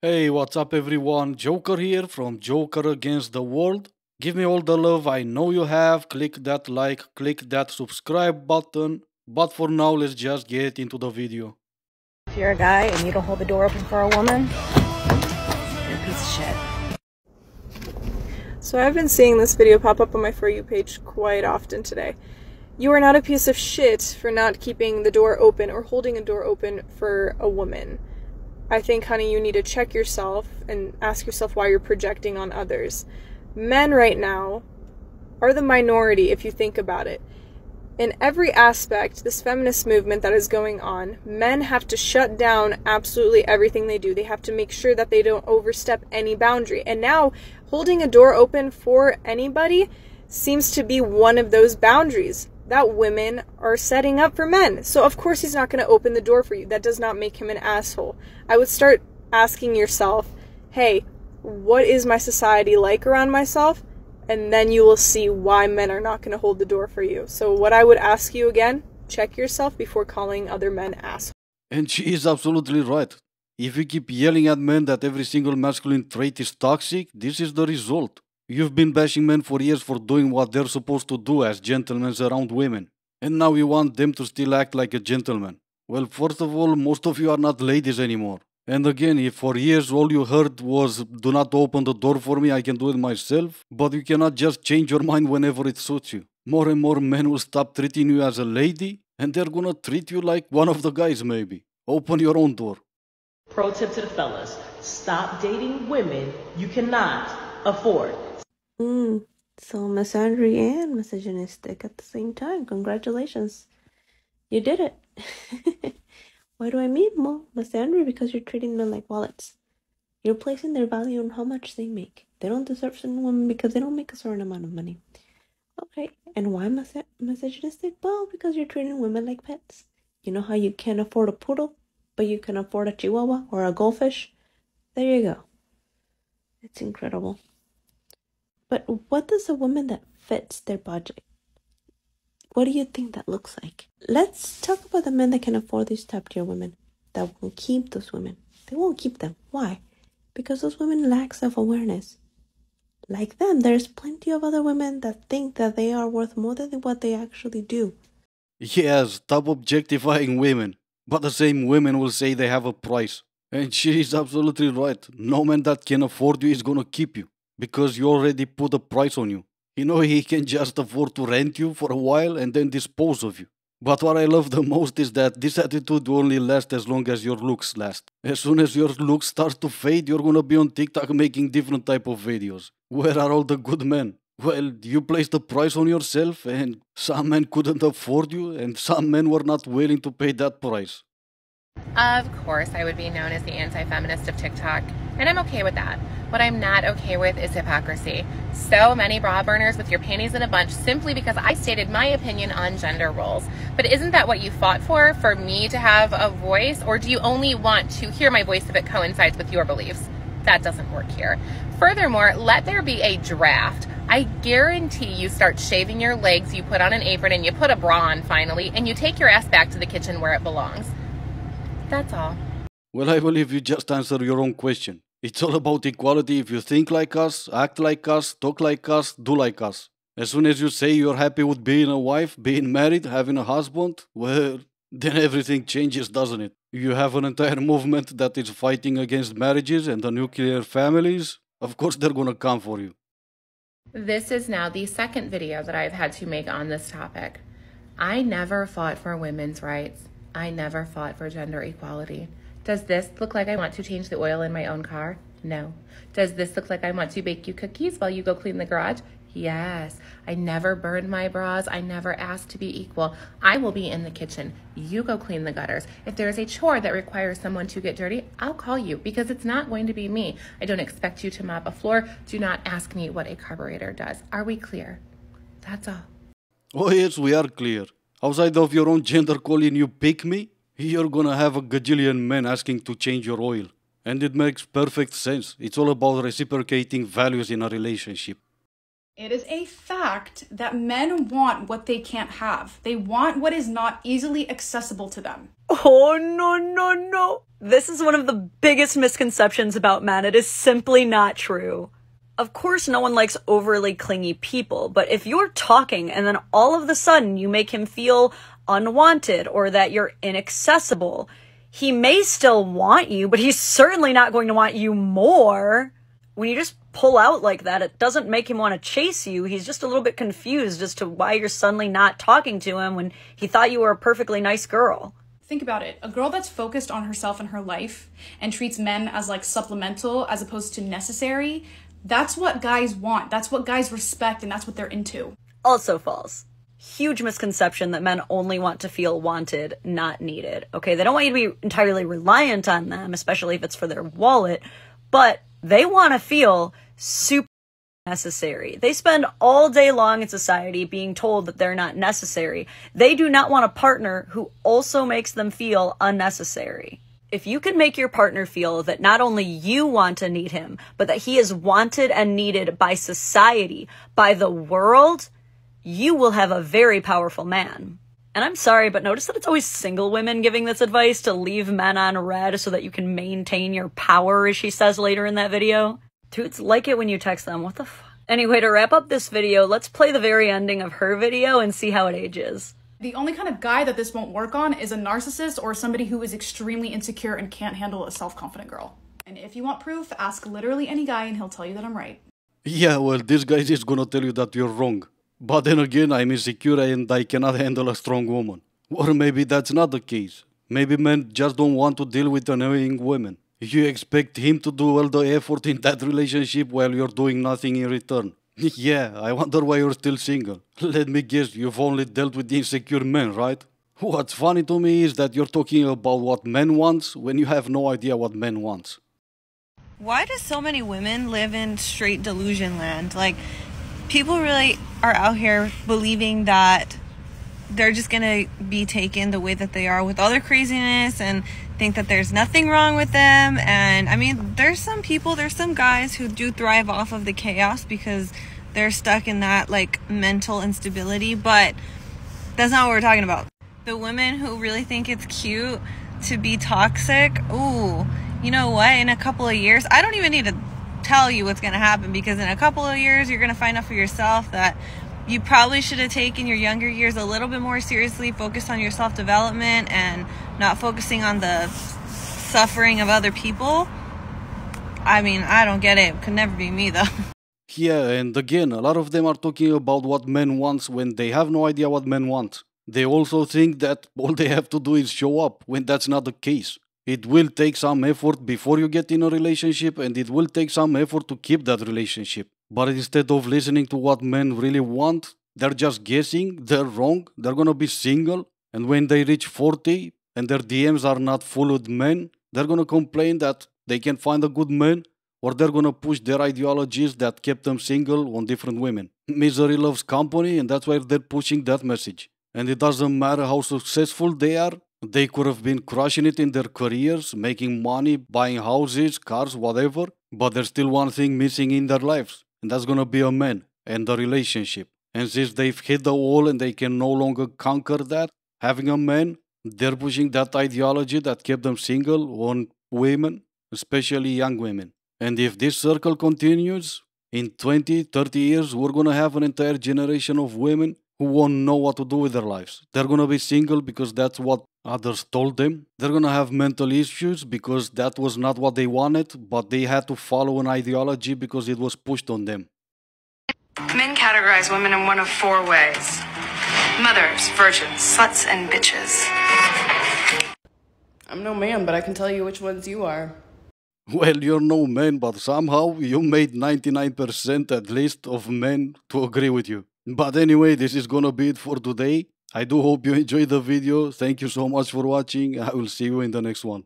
Hey, what's up everyone? Joker here from Joker Against the World. Give me all the love I know you have. Click that like, click that subscribe button. But for now, let's just get into the video. If you're a guy and you don't hold the door open for a woman, you're a piece of shit. So I've been seeing this video pop up on my For You page quite often today. You are not a piece of shit for not keeping the door open or holding a door open for a woman. I think, honey, you need to check yourself and ask yourself why you're projecting on others. Men right now are the minority if you think about it. In every aspect, this feminist movement that is going on, men have to shut down absolutely everything they do. They have to make sure that they don't overstep any boundary. And now, holding a door open for anybody seems to be one of those boundaries that women are setting up for men. So of course he's not going to open the door for you. That does not make him an asshole. I would start asking yourself, hey, what is my society like around myself? And then you will see why men are not going to hold the door for you. So what I would ask you again, check yourself before calling other men assholes. And she is absolutely right. If you keep yelling at men that every single masculine trait is toxic, this is the result. You've been bashing men for years for doing what they're supposed to do as gentlemen around women. And now you want them to still act like a gentleman. Well, first of all, most of you are not ladies anymore. And again, if for years all you heard was, do not open the door for me, I can do it myself, but you cannot just change your mind whenever it suits you. More and more men will stop treating you as a lady, and they're gonna treat you like one of the guys maybe. Open your own door. Pro tip to the fellas, stop dating women you cannot afford. So misandry and misogynistic at the same time. Congratulations. You did it. Why do I mean more misandry? Because you're treating men like wallets. You're placing their value on how much they make. They don't deserve certain women because they don't make a certain amount of money. Okay, and why misogynistic? Well, because you're treating women like pets. You know how you can't afford a poodle, but you can afford a chihuahua or a goldfish? There you go. It's incredible. But what does a woman that fits their budget? What do you think that looks like? Let's talk about the men that can afford these top-tier women, that will keep those women. They won't keep them. Why? Because those women lack self-awareness. Like them, there's plenty of other women that think that they are worth more than what they actually do. Yes, stop objectifying women. But the same women will say they have a price. And she is absolutely right. No man that can afford you is gonna keep you. Because you already put a price on you. You know, he can just afford to rent you for a while and then dispose of you. But what I love the most is that this attitude will only last as long as your looks last. As soon as your looks start to fade, you're gonna be on TikTok making different type of videos. Where are all the good men? Well, you placed a price on yourself and some men couldn't afford you and some men were not willing to pay that price. Of course, I would be known as the anti-feminist of TikTok, and I'm okay with that. What I'm not okay with is hypocrisy. So many bra burners with your panties in a bunch simply because I stated my opinion on gender roles. But isn't that what you fought for me to have a voice? Or do you only want to hear my voice if it coincides with your beliefs? That doesn't work here. Furthermore, let there be a draft. I guarantee you start shaving your legs, you put on an apron, and you put a bra on finally, and you take your ass back to the kitchen where it belongs. That's all. Well, I believe you just answered your own question. It's all about equality. If you think like us, act like us, talk like us, do like us. As soon as you say you're happy with being a wife, being married, having a husband, well, then everything changes, doesn't it? You have an entire movement that is fighting against marriages and the nuclear families. Of course, they're gonna come for you. This is now the second video that I've had to make on this topic. I never fought for women's rights. I never fought for gender equality. Does this look like I want to change the oil in my own car? No. Does this look like I want to bake you cookies while you go clean the garage? Yes. I never burned my bras. I never asked to be equal. I will be in the kitchen. You go clean the gutters. If there is a chore that requires someone to get dirty, I'll call you because it's not going to be me. I don't expect you to mop a floor. Do not ask me what a carburetor does. Are we clear? That's all. Oh yes, we are clear. Outside of your own gender calling you pick me, you're gonna have a gajillion men asking to change your oil. And it makes perfect sense. It's all about reciprocating values in a relationship. It is a fact that men want what they can't have. They want what is not easily accessible to them. Oh, no, no, no. This is one of the biggest misconceptions about men. It is simply not true. Of course, no one likes overly clingy people, but if you're talking and then all of a sudden you make him feel unwanted or that you're inaccessible, he may still want you, but he's certainly not going to want you more. When you just pull out like that, it doesn't make him want to chase you. He's just a little bit confused as to why you're suddenly not talking to him when he thought you were a perfectly nice girl. Think about it. A girl that's focused on herself and her life and treats men as like supplemental as opposed to necessary, that's what guys want. That's what guys respect, and that's what they're into. Also false. Huge misconception that men only want to feel wanted, not needed. Okay, they don't want you to be entirely reliant on them, especially if it's for their wallet, but they want to feel super necessary. They spend all day long in society being told that they're not necessary. They do not want a partner who also makes them feel unnecessary. If you can make your partner feel that not only you want to need him, but that he is wanted and needed by society, by the world, you will have a very powerful man. And I'm sorry, but notice that it's always single women giving this advice to leave men on red so that you can maintain your power, as she says later in that video. Dudes like it when you text them. What the fuck? Anyway, to wrap up this video, let's play the very ending of her video and see how it ages. The only kind of guy that this won't work on is a narcissist or somebody who is extremely insecure and can't handle a self-confident girl. And if you want proof, ask literally any guy and he'll tell you that I'm right. Yeah, well, this guy is gonna tell you that you're wrong. But then again, I'm insecure and I cannot handle a strong woman. Or maybe that's not the case. Maybe men just don't want to deal with annoying women. You expect him to do all the effort in that relationship while you're doing nothing in return. Yeah, I wonder why you're still single. Let me guess, you've only dealt with insecure men, right? What's funny to me is that you're talking about what men want when you have no idea what men want. Why do so many women live in straight delusion land? Like, people really are out here believing that they're just gonna be taken the way that they are with all their craziness and think that there's nothing wrong with them. And I mean, there's some guys who do thrive off of the chaos because they're stuck in that like mental instability, but that's not what we're talking about. The women who really think it's cute to be toxic, ooh, you know what, in a couple of years, I don't even need to tell you what's going to happen, because in a couple of years you're going to find out for yourself that you probably should have taken your younger years a little bit more seriously, focused on your self-development and not focusing on the suffering of other people. I mean, I don't get it. It could never be me though. Yeah, and again, a lot of them are talking about what men want when they have no idea what men want. They also think that all they have to do is show up, when that's not the case. It will take some effort before you get in a relationship, and it will take some effort to keep that relationship. But instead of listening to what men really want, they're just guessing, they're wrong, they're gonna be single, and when they reach 40 and their DMs are not full with men, they're gonna complain that they can't find a good man, or they're gonna push their ideologies that kept them single on different women. Misery loves company, and that's why they're pushing that message. And it doesn't matter how successful they are. They could have been crushing it in their careers, making money, buying houses, cars, whatever. But there's still one thing missing in their lives. And that's gonna be a man and a relationship. And since they've hit the wall and they can no longer conquer that, having a man, they're pushing that ideology that kept them single on women, especially young women. And if this circle continues, in 20, 30 years, we're gonna have an entire generation of women who won't know what to do with their lives. They're gonna be single because that's what others told them. They're gonna have mental issues because that was not what they wanted, but they had to follow an ideology because it was pushed on them. Men categorize women in one of four ways: mothers, virgins, sluts, and bitches. I'm no man, but I can tell you which ones you are. Well, you're no man, but somehow you made 99% at least of men to agree with you. But anyway, this is gonna be it for today. I do hope you enjoyed the video. Thank you so much for watching. I will see you in the next one.